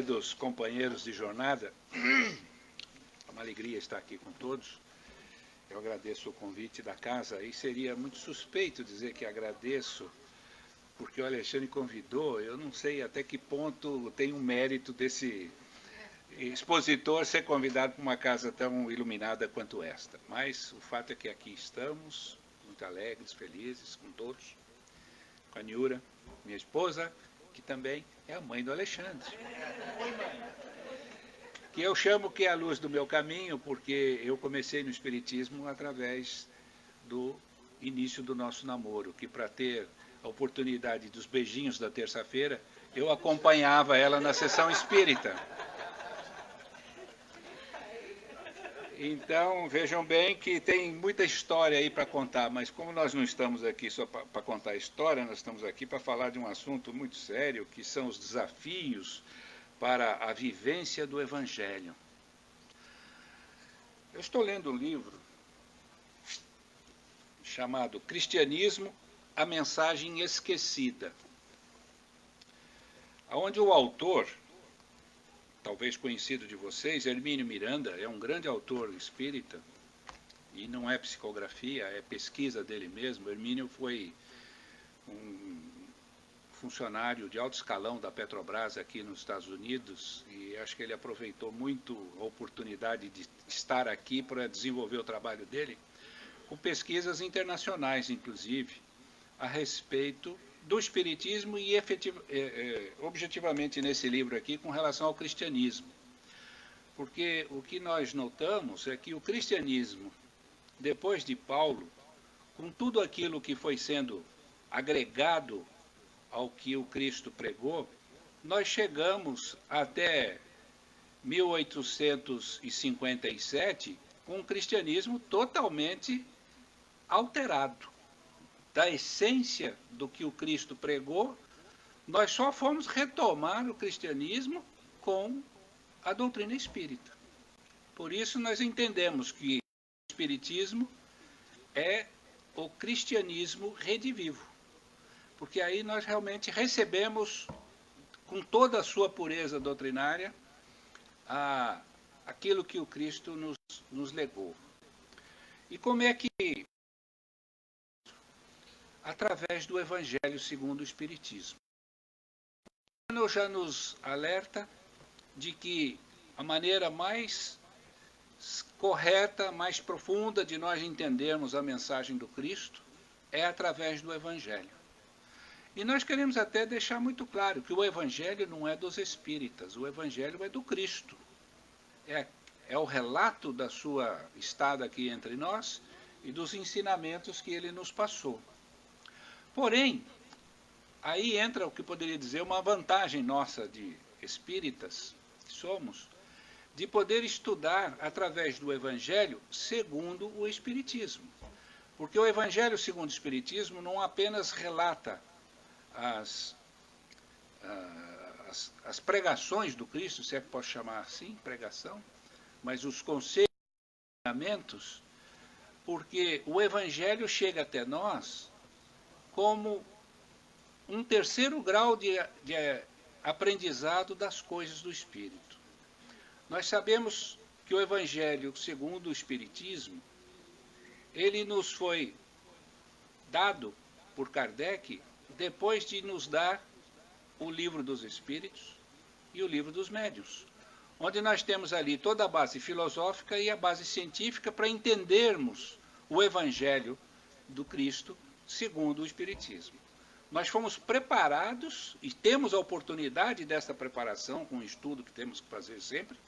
queridos companheiros de jornada, é uma alegria estar aqui com todos. Eu agradeço o convite da casa e seria muito suspeito dizer que agradeço porque o Alexandre convidou. Eu não sei até que ponto tem um mérito desse expositor ser convidado para uma casa tão iluminada quanto esta. Mas o fato é que aqui estamos, muito alegres, felizes com todos, com a Niura, minha esposa, que também é a mãe do Alexandre. Que eu chamo que é a luz do meu caminho, porque eu comecei no Espiritismo através do início do nosso namoro, que para ter a oportunidade dos beijinhos da terça-feira, eu acompanhava ela na sessão espírita. Então, vejam bem que tem muita história aí para contar, mas como nós não estamos aqui só para contar história, nós estamos aqui para falar de um assunto muito sério, que são os desafios para a vivência do Evangelho. Eu estou lendo um livro chamado Cristianismo, a Mensagem Esquecida, onde o autor, talvez conhecido de vocês, Hermínio Miranda, é um grande autor espírita, e não é psicografia, é pesquisa dele mesmo. Hermínio foi um funcionário de alto escalão da Petrobras aqui nos Estados Unidos, e acho que ele aproveitou muito a oportunidade de estar aqui para desenvolver o trabalho dele, com pesquisas internacionais, inclusive, a respeito do Espiritismo e objetivamente nesse livro aqui com relação ao cristianismo. Porque o que nós notamos é que o cristianismo, depois de Paulo, com tudo aquilo que foi sendo agregado ao que o Cristo pregou, nós chegamos até 1857 com um cristianismo totalmente alterado. Da essência do que o Cristo pregou, nós só fomos retomar o cristianismo com a doutrina espírita. Por isso nós entendemos que o espiritismo é o cristianismo redivivo, porque aí nós realmente recebemos, com toda a sua pureza doutrinária, aquilo que o Cristo nos legou. E como é que? Através do Evangelho segundo o Espiritismo. Ele já nos alerta de que a maneira mais correta, mais profunda de nós entendermos a mensagem do Cristo é através do Evangelho. E nós queremos até deixar muito claro que o Evangelho não é dos espíritas, o Evangelho é do Cristo. É o relato da sua estada aqui entre nós e dos ensinamentos que ele nos passou. Porém, aí entra o que poderia dizer uma vantagem nossa de espíritas, que somos, de poder estudar através do Evangelho segundo o Espiritismo. Porque o Evangelho segundo o Espiritismo não apenas relata as pregações do Cristo, se é que posso chamar assim, pregação, mas os conceitos e ensinamentos, porque o Evangelho chega até nós como um terceiro grau de aprendizado das coisas do Espírito. Nós sabemos que o Evangelho, segundo o Espiritismo, ele nos foi dado por Kardec depois de nos dar o Livro dos Espíritos e o Livro dos Médiuns, onde nós temos ali toda a base filosófica e a base científica para entendermos o Evangelho do Cristo segundo o Espiritismo. Nós fomos preparados e temos a oportunidade dessa preparação, com o estudo que temos que fazer sempre,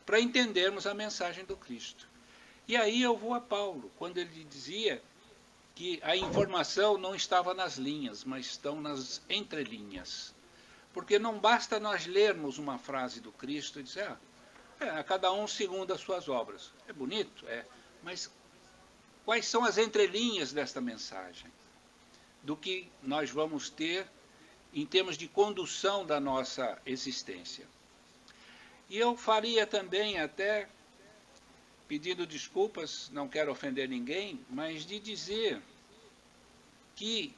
para entendermos a mensagem do Cristo. E aí eu vou a Paulo, quando ele dizia que a informação não estava nas linhas, mas estão nas entrelinhas. Porque não basta nós lermos uma frase do Cristo e dizer, a cada um segundo as suas obras. É bonito? É. Mas quais são as entrelinhas desta mensagem? Do que nós vamos ter em termos de condução da nossa existência. E eu faria também até, pedindo desculpas, não quero ofender ninguém, mas de dizer que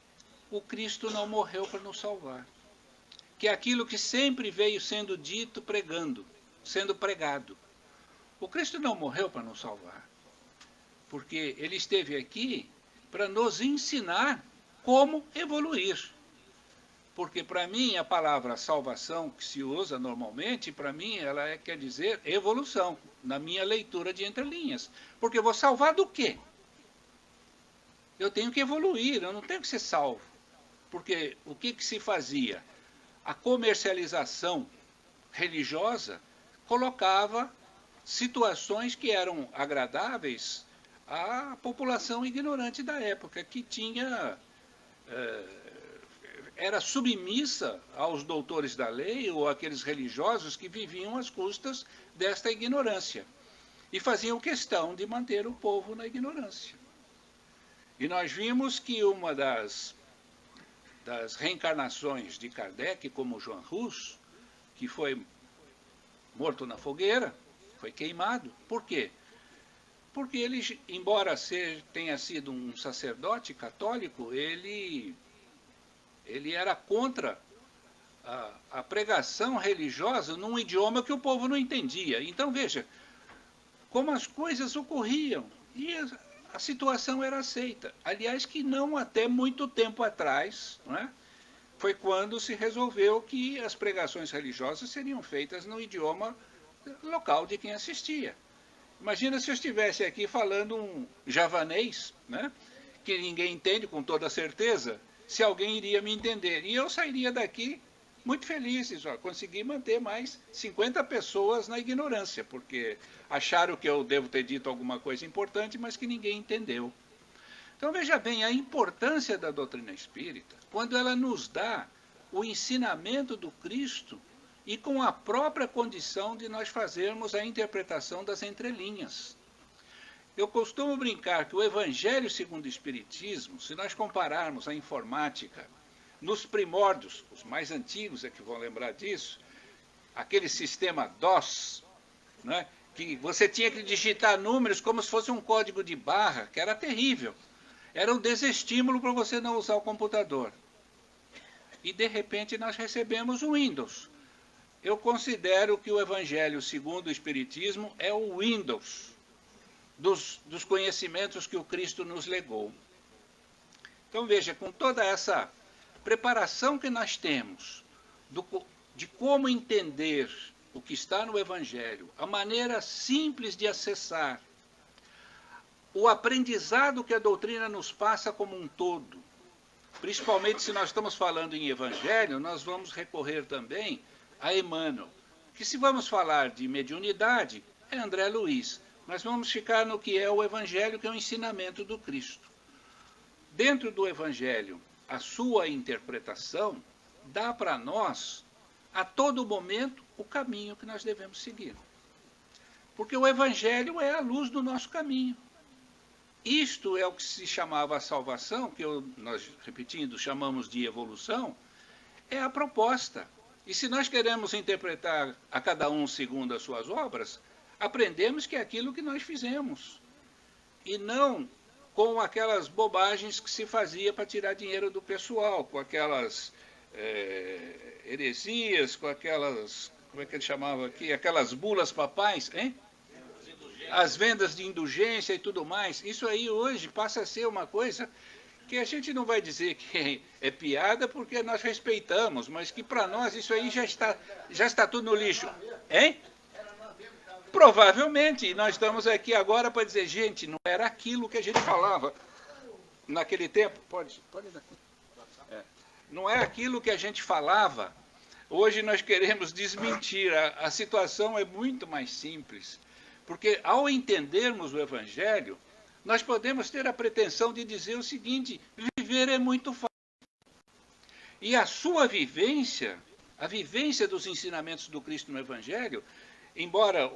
o Cristo não morreu para nos salvar. que é aquilo que sempre veio sendo dito, sendo pregado. O Cristo não morreu para nos salvar, porque ele esteve aqui para nos ensinar como evoluir. Porque para mim a palavra salvação que se usa normalmente, para mim ela quer dizer evolução, na minha leitura de entrelinhas. Porque eu vou salvar do quê? Eu tenho que evoluir, eu não tenho que ser salvo. Porque o que se fazia? A comercialização religiosa colocava situações que eram agradáveis à população ignorante da época, que tinha... era submissa aos doutores da lei ou àqueles religiosos que viviam às custas desta ignorância e faziam questão de manter o povo na ignorância. E nós vimos que uma das reencarnações de Kardec, como João Hus, que foi morto na fogueira, foi queimado. Por quê? Porque ele, embora tenha sido um sacerdote católico, ele era contra a pregação religiosa num idioma que o povo não entendia. Então, veja, como as coisas ocorriam. E a situação era aceita. Aliás, que não até muito tempo atrás, não é? Foi quando se resolveu que as pregações religiosas seriam feitas no idioma local de quem assistia. Imagina se eu estivesse aqui falando um javanês, né? Que ninguém entende com toda certeza, se alguém iria me entender. E eu sairia daqui muito feliz, consegui manter mais 50 pessoas na ignorância, porque acharam que eu devo ter dito alguma coisa importante, mas que ninguém entendeu. Então veja bem, a importância da doutrina espírita, quando ela nos dá o ensinamento do Cristo e com a própria condição de nós fazermos a interpretação das entrelinhas. Eu costumo brincar que o Evangelho segundo o Espiritismo, se nós compararmos a informática, nos primórdios, os mais antigos é que vão lembrar disso, aquele sistema DOS, né, que você tinha que digitar números como se fosse um código de barra, que era terrível. Era um desestímulo para você não usar o computador. E, de repente, nós recebemos o Windows. Eu considero que o Evangelho segundo o Espiritismo é o Windows dos conhecimentos que o Cristo nos legou. Então, veja, com toda essa preparação que nós temos de como entender o que está no Evangelho, a maneira simples de acessar, o aprendizado que a doutrina nos passa como um todo, principalmente se nós estamos falando em Evangelho, nós vamos recorrer também a Emmanuel, que se vamos falar de mediunidade, é André Luiz, mas vamos ficar no que é o Evangelho, que é o ensinamento do Cristo. Dentro do Evangelho, a sua interpretação dá para nós, a todo momento, o caminho que nós devemos seguir. Porque o Evangelho é a luz do nosso caminho. Isto é o que se chamava a salvação, que nós, repetindo, chamamos de evolução, é a proposta. E se nós queremos interpretar a cada um segundo as suas obras, aprendemos que é aquilo que nós fizemos. E não com aquelas bobagens que se fazia para tirar dinheiro do pessoal, com aquelas heresias, com aquelas, como é que ele chamava aqui, aquelas bulas papais, hein? As vendas de indulgência e tudo mais. Isso aí hoje passa a ser uma coisa que a gente não vai dizer que é piada, porque nós respeitamos, mas que para nós isso aí já está tudo no lixo. Hein? Provavelmente. E nós estamos aqui agora para dizer, gente, não era aquilo que a gente falava naquele tempo. Pode dar. Não é aquilo que a gente falava. Hoje nós queremos desmentir. A situação é muito mais simples. Porque ao entendermos o Evangelho, nós podemos ter a pretensão de dizer o seguinte: viver é muito fácil. E a sua vivência, a vivência dos ensinamentos do Cristo no Evangelho, embora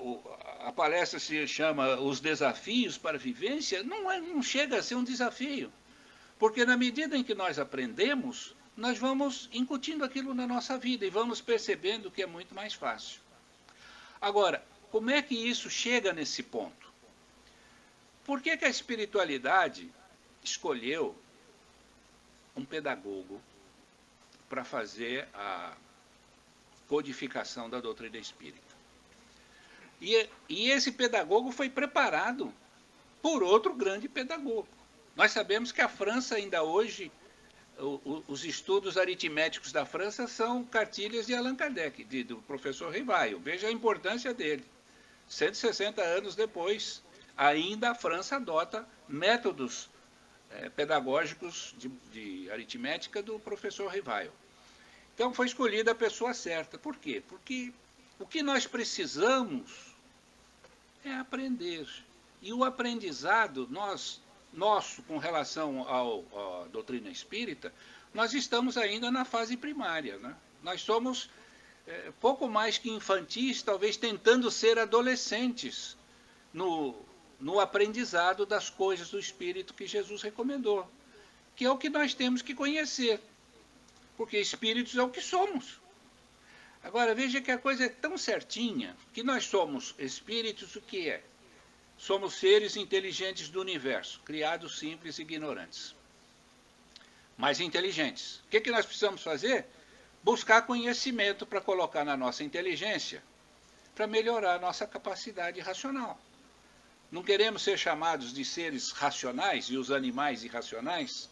a palestra se chama Os Desafios para a Vivência, não chega a ser um desafio. Porque na medida em que nós aprendemos, nós vamos incutindo aquilo na nossa vida e vamos percebendo que é muito mais fácil. Agora, como é que isso chega nesse ponto? Por que a espiritualidade escolheu um pedagogo para fazer codificação da doutrina espírita. E esse pedagogo foi preparado por outro grande pedagogo. Nós sabemos que a França ainda hoje, os estudos aritméticos da França são cartilhas de Allan Kardec, do professor Rivail. Veja a importância dele. 160 anos depois, ainda a França adota métodos pedagógicos de aritmética do professor Rivail. Então foi escolhida a pessoa certa. Por quê? Porque o que nós precisamos é aprender. E o aprendizado nosso com relação à doutrina espírita, nós estamos ainda na fase primária, né? Nós somos pouco mais que infantis, talvez tentando ser adolescentes no aprendizado das coisas do Espírito que Jesus recomendou, que é o que nós temos que conhecer, porque espíritos é o que somos. Agora, veja que a coisa é tão certinha, que nós somos espíritos, o que é? Somos seres inteligentes do universo, criados simples e ignorantes, mas inteligentes. O que nós precisamos fazer? Buscar conhecimento para colocar na nossa inteligência, para melhorar a nossa capacidade racional. Não queremos ser chamados de seres racionais e os animais irracionais?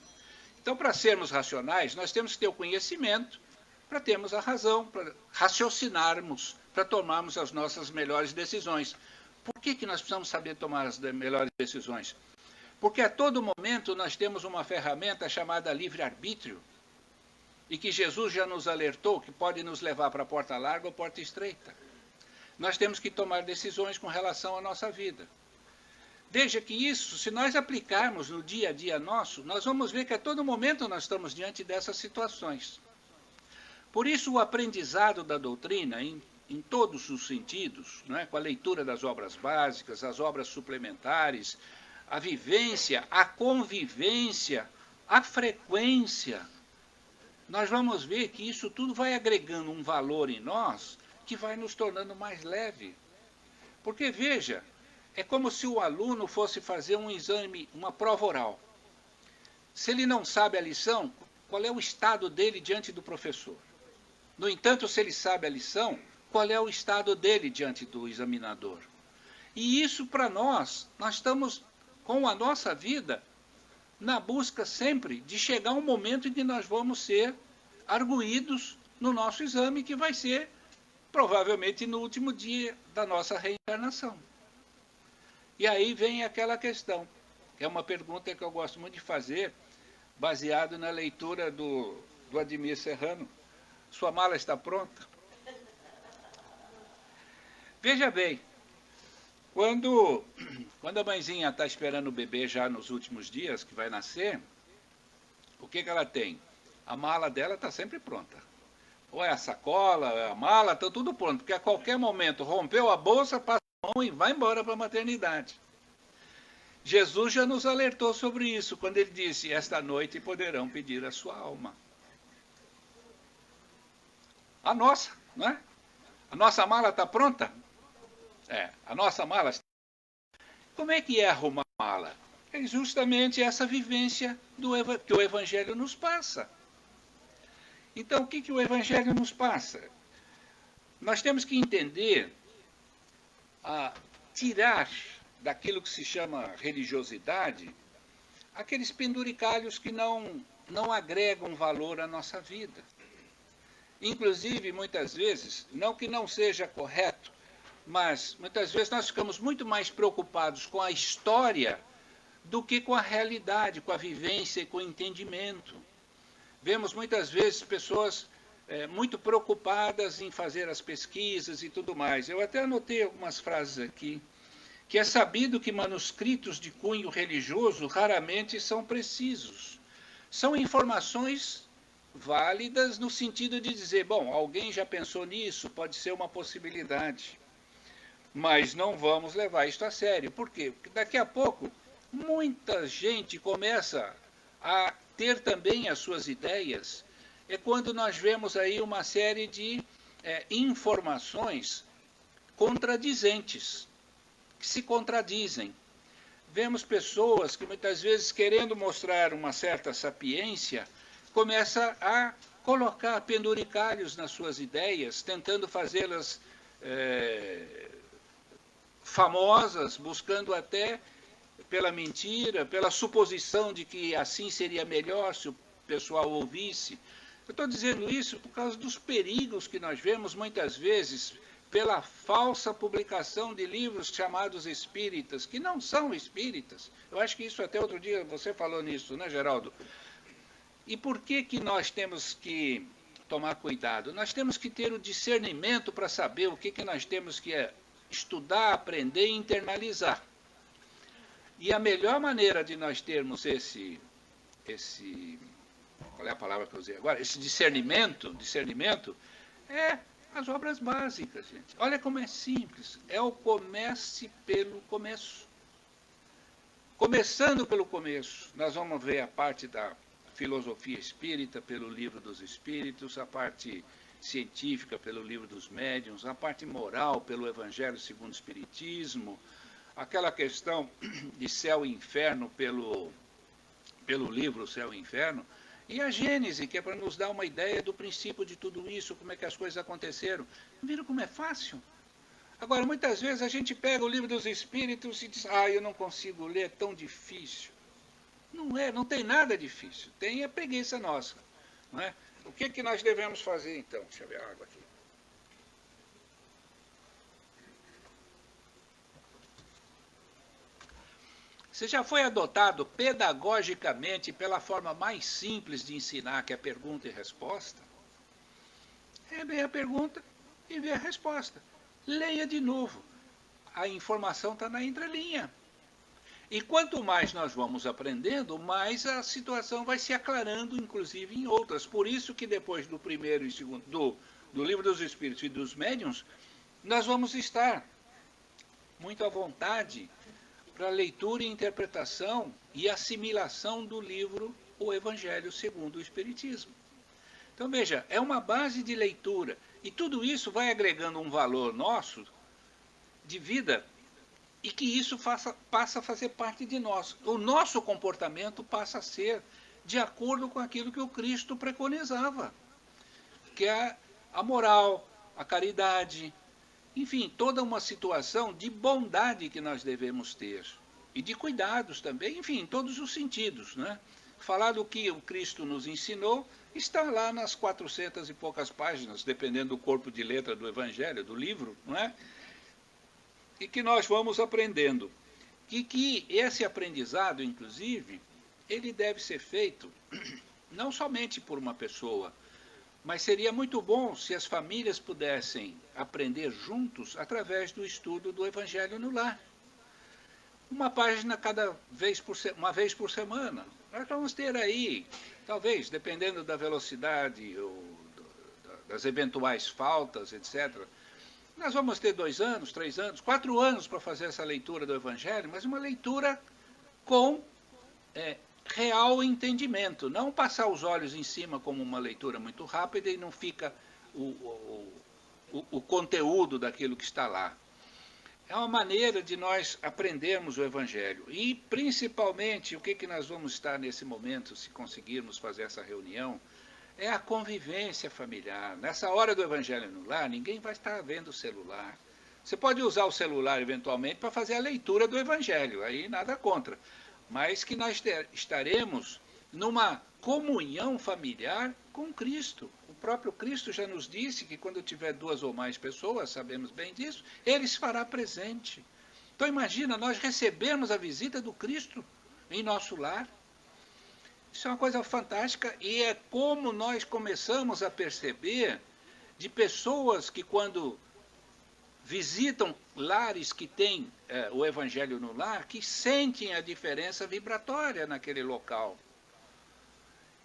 Então, para sermos racionais, nós temos que ter o conhecimento para termos a razão, para raciocinarmos, para tomarmos as nossas melhores decisões. Por que nós precisamos saber tomar as melhores decisões? Porque a todo momento nós temos uma ferramenta chamada livre-arbítrio, e que Jesus já nos alertou que pode nos levar para a porta larga ou porta estreita. Nós temos que tomar decisões com relação à nossa vida. Veja que isso, se nós aplicarmos no dia a dia nosso, nós vamos ver que a todo momento nós estamos diante dessas situações. Por isso, o aprendizado da doutrina, em todos os sentidos, não é? Com a leitura das obras básicas, as obras suplementares, a vivência, a convivência, a frequência, nós vamos ver que isso tudo vai agregando um valor em nós que vai nos tornando mais leve. Porque, veja, é como se o aluno fosse fazer um exame, uma prova oral. Se ele não sabe a lição, qual é o estado dele diante do professor? No entanto, se ele sabe a lição, qual é o estado dele diante do examinador? E isso, para nós estamos com a nossa vida na busca sempre de chegar um momento em que nós vamos ser arguídos no nosso exame, que vai ser provavelmente no último dia da nossa reencarnação. E aí vem aquela questão, que é uma pergunta que eu gosto muito de fazer, baseado na leitura do Ademir Serrano. Sua mala está pronta? Veja bem, quando a mãezinha está esperando o bebê já nos últimos dias, que vai nascer, o que ela tem? A mala dela está sempre pronta. Ou é a sacola, ou é a mala, está tudo pronto, porque a qualquer momento rompeu a bolsa, passa a mão e vai embora para a maternidade. Jesus já nos alertou sobre isso, quando ele disse, esta noite poderão pedir a sua alma. A nossa, não é? A nossa mala está pronta? A nossa mala está. Como é que é arrumar a mala? É justamente essa vivência que o Evangelho nos passa. Então, o que o Evangelho nos passa? Nós temos que entender, tirar daquilo que se chama religiosidade, aqueles penduricalhos que não agregam valor à nossa vida. Inclusive, muitas vezes, não que não seja correto, mas muitas vezes nós ficamos muito mais preocupados com a história do que com a realidade, com a vivência e com o entendimento. Vemos muitas vezes pessoas muito preocupadas em fazer as pesquisas e tudo mais. Eu até anotei algumas frases aqui, que é sabido que manuscritos de cunho religioso raramente são precisos. São informações válidas no sentido de dizer, bom, alguém já pensou nisso, pode ser uma possibilidade. Mas não vamos levar isto a sério. Por quê? Porque daqui a pouco muita gente começa a ter também as suas ideias. É quando nós vemos aí uma série de informações contradizentes, que se contradizem. Vemos pessoas que muitas vezes, querendo mostrar uma certa sapiência, começa a colocar penduricalhos nas suas ideias, tentando fazê-las famosas, buscando até pela mentira, pela suposição de que assim seria melhor se o pessoal ouvisse. Eu estou dizendo isso por causa dos perigos que nós vemos muitas vezes pela falsa publicação de livros chamados espíritas, que não são espíritas. Eu acho que isso até outro dia você falou nisso, né, Geraldo? E por que nós temos que tomar cuidado? Nós temos que ter o discernimento para saber o que nós temos que estudar, aprender e internalizar. E a melhor maneira de nós termos qual é a palavra que eu usei agora? Esse discernimento é as obras básicas, gente. Olha como é simples. É o comece pelo começo. Começando pelo começo, nós vamos ver a parte da filosofia espírita pelo Livro dos Espíritos, a parte científica pelo Livro dos Médiuns, a parte moral pelo Evangelho segundo o Espiritismo, aquela questão de céu e inferno pelo livro Céu e Inferno, e a Gênese, que é para nos dar uma ideia do princípio de tudo isso, como é que as coisas aconteceram. Viram como é fácil? Agora, muitas vezes a gente pega o Livro dos Espíritos e diz, eu não consigo ler, é tão difícil. Não tem nada difícil, tem a preguiça nossa. Não é? O que nós devemos fazer então? Deixa eu ver a água aqui. Você já foi adotado pedagogicamente pela forma mais simples de ensinar, que é pergunta e resposta? É ver a pergunta e ver a resposta. Leia de novo. A informação está na entrelinha. E quanto mais nós vamos aprendendo, mais a situação vai se aclarando, inclusive em outras. Por isso que depois do primeiro e segundo, do Livro dos Espíritos e dos Médiuns, nós vamos estar muito à vontade para leitura e interpretação e assimilação do livro O Evangelho segundo o Espiritismo. Então, veja, é uma base de leitura. E tudo isso vai agregando um valor nosso de vida e que isso passa a fazer parte de nós. O nosso comportamento passa a ser de acordo com aquilo que o Cristo preconizava, que é a moral, a caridade, enfim, toda uma situação de bondade que nós devemos ter. E de cuidados também, enfim, em todos os sentidos. Né? Falar do que o Cristo nos ensinou está lá nas 400 e poucas páginas, dependendo do corpo de letra do Evangelho, do livro, não é? E que nós vamos aprendendo. E que esse aprendizado, inclusive, ele deve ser feito não somente por uma pessoa, mas seria muito bom se as famílias pudessem aprender juntos através do estudo do Evangelho no lar. Uma página uma vez por semana. Nós vamos ter aí, talvez, dependendo da velocidade ou das eventuais faltas, etc., nós vamos ter 2 anos, 3 anos, 4 anos para fazer essa leitura do Evangelho, mas uma leitura com real entendimento, não passar os olhos em cima como uma leitura muito rápida e não fica o conteúdo daquilo que está lá. É uma maneira de nós aprendermos o Evangelho. E, principalmente, o que nós vamos estar nesse momento, se conseguirmos fazer essa reunião, é a convivência familiar. Nessa hora do Evangelho no lar, ninguém vai estar vendo o celular. Você pode usar o celular, eventualmente, para fazer a leitura do Evangelho, aí nada contra. Mas que nós estaremos numa comunhão familiar com Cristo. O próprio Cristo já nos disse que quando tiver 2 ou mais pessoas, sabemos bem disso, Ele se fará presente. Então imagina, nós recebermos a visita do Cristo em nosso lar. Isso é uma coisa fantástica e é como nós começamos a perceber de pessoas que quando visitam lares que têm o Evangelho no lar, que sentem a diferença vibratória naquele local.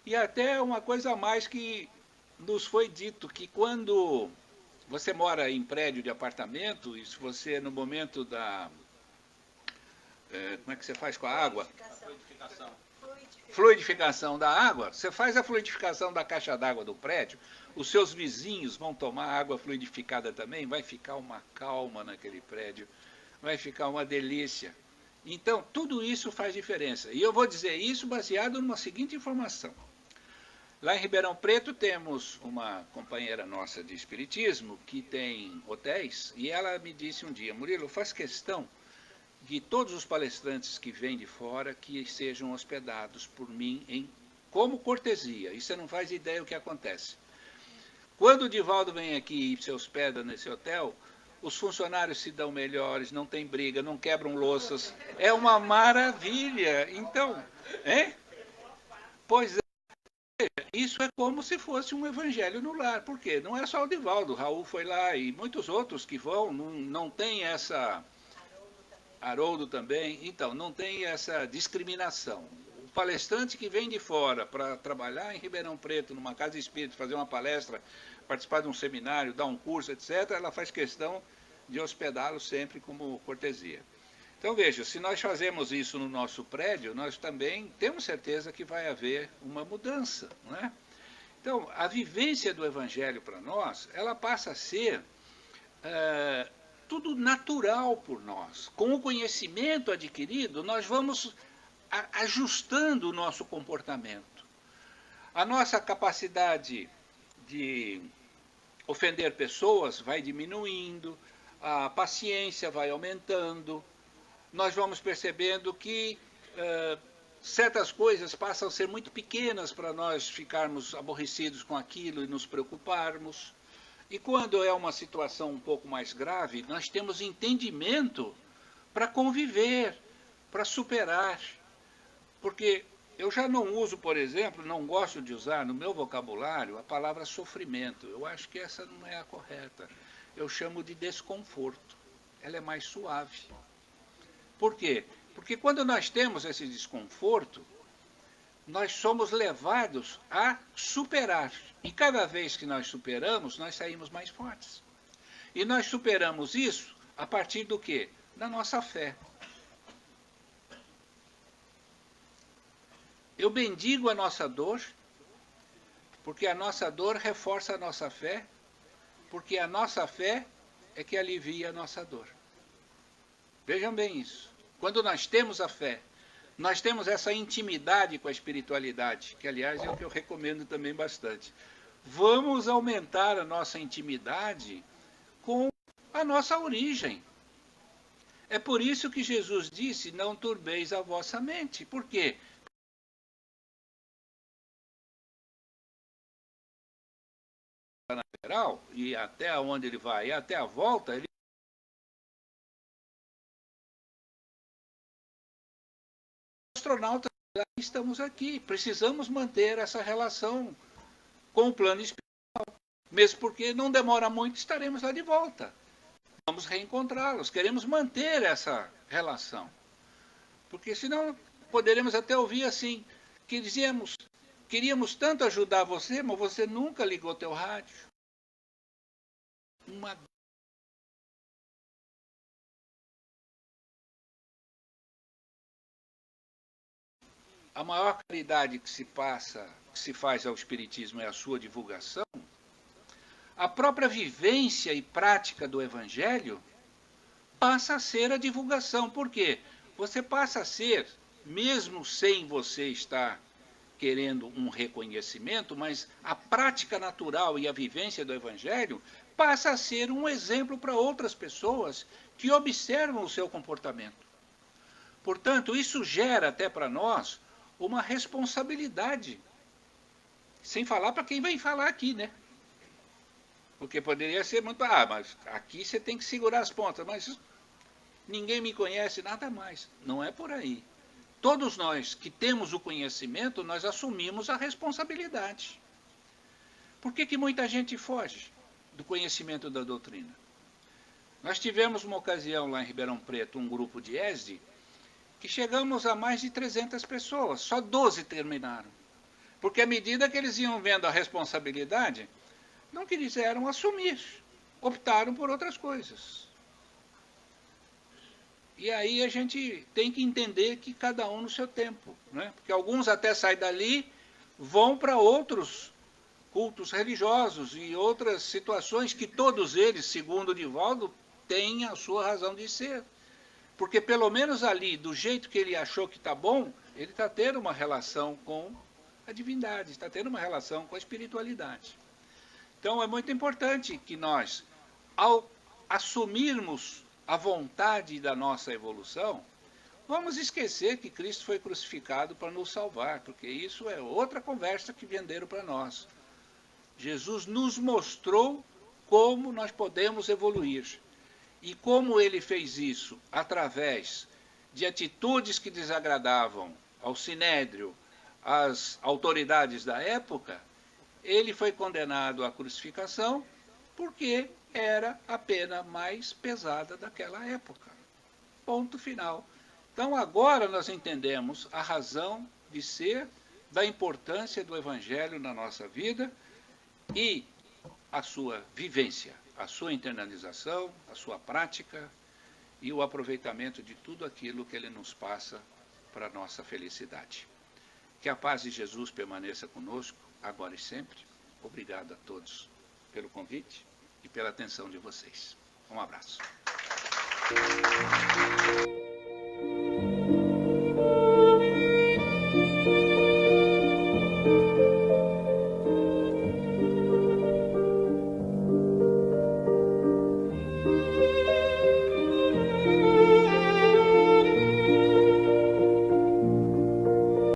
E até uma coisa a mais que nos foi dito, que quando você mora em prédio de apartamento, e se você no momento da... como é que você faz com a água? Fluidificação da água, você faz a fluidificação da caixa d'água do prédio, os seus vizinhos vão tomar água fluidificada também, vai ficar uma calma naquele prédio, vai ficar uma delícia. Então, tudo isso faz diferença. E eu vou dizer isso baseado numa seguinte informação. Lá em Ribeirão Preto temos uma companheira nossa de espiritismo que tem hotéis e ela me disse um dia, Murilo, faz questão de todos os palestrantes que vêm de fora que sejam hospedados por mim como cortesia. E você não faz ideia o que acontece. Quando o Divaldo vem aqui e se hospeda nesse hotel, os funcionários se dão melhores, não tem briga, não quebram louças. É uma maravilha. Então, pois é. Isso é como se fosse um evangelho no lar. Por quê? Não é só o Divaldo, o Raul foi lá e muitos outros que vão, não tem essa... Haroldo também. Então, não tem essa discriminação. O palestrante que vem de fora para trabalhar em Ribeirão Preto, numa casa espírita, fazer uma palestra, participar de um seminário, dar um curso, etc., ela faz questão de hospedá-lo sempre como cortesia. Então, veja, se nós fazemos isso no nosso prédio, nós também temos certeza que vai haver uma mudança, não é? Então, a vivência do Evangelho para nós, ela passa a ser tudo natural por nós. Com o conhecimento adquirido, nós vamos ajustando o nosso comportamento. A nossa capacidade de ofender pessoas vai diminuindo, a paciência vai aumentando, nós vamos percebendo que certas coisas passam a ser muito pequenas para nós ficarmos aborrecidos com aquilo e nos preocuparmos. E quando é uma situação um pouco mais grave, nós temos entendimento para conviver, para superar. Porque eu já não uso, por exemplo, não gosto de usar no meu vocabulário a palavra sofrimento. Eu acho que essa não é a correta. Eu chamo de desconforto. Ela é mais suave. Por quê? Porque quando nós temos esse desconforto, nós somos levados a superar. E cada vez que nós superamos, nós saímos mais fortes. E nós superamos isso a partir do quê? Da nossa fé. Eu bendigo a nossa dor, porque a nossa dor reforça a nossa fé, porque a nossa fé é que alivia a nossa dor. Vejam bem isso. Quando nós temos a fé, nós temos essa intimidade com a espiritualidade, que, aliás, é o que eu recomendo também bastante. Vamos aumentar a nossa intimidade com a nossa origem. É por isso que Jesus disse, não turbeis a vossa mente. Por quê? E até onde ele vai, e até a volta, ele astronautas, estamos aqui, precisamos manter essa relação com o plano espiritual, mesmo porque não demora muito, estaremos lá de volta. Vamos reencontrá-los, queremos manter essa relação. Porque senão poderemos até ouvir assim, que dizíamos, queríamos tanto ajudar você, mas você nunca ligou teu rádio. A maior caridade que se faz ao Espiritismo é a sua divulgação. A própria vivência e prática do Evangelho passa a ser a divulgação. Por quê? Você passa a ser, mesmo sem você estar querendo um reconhecimento, mas a prática natural e a vivência do Evangelho passa a ser um exemplo para outras pessoas que observam o seu comportamento. Portanto, isso gera até para nós uma responsabilidade. Sem falar para quem vai falar aqui, né? Porque poderia ser muito... mas aqui você tem que segurar as pontas. Mas ninguém me conhece, nada mais. Não é por aí. Todos nós que temos o conhecimento, nós assumimos a responsabilidade. Por que muita gente foge do conhecimento da doutrina? Nós tivemos uma ocasião lá em Ribeirão Preto, um grupo de ESD, que chegamos a mais de 300 pessoas, só 12 terminaram. Porque à medida que eles iam vendo a responsabilidade, não quiseram assumir, optaram por outras coisas. E aí a gente tem que entender que cada um no seu tempo, né? Porque alguns até saem dali, vão para outros cultos religiosos e outras situações que todos eles, segundo o Divaldo, têm a sua razão de ser. Porque pelo menos ali, do jeito que ele achou que está bom, ele está tendo uma relação com a divindade, está tendo uma relação com a espiritualidade. Então é muito importante que nós, ao assumirmos a vontade da nossa evolução, vamos esquecer que Cristo foi crucificado para nos salvar, porque isso é outra conversa que venderam para nós. Jesus nos mostrou como nós podemos evoluir. E como ele fez isso através de atitudes que desagradavam ao sinédrio, às autoridades da época, ele foi condenado à crucificação porque era a pena mais pesada daquela época. Ponto final. Então agora nós entendemos a razão de ser da importância do Evangelho na nossa vida e a sua vivência, a sua internalização, a sua prática e o aproveitamento de tudo aquilo que ele nos passa para a nossa felicidade. Que a paz de Jesus permaneça conosco, agora e sempre. Obrigado a todos pelo convite e pela atenção de vocês. Um abraço.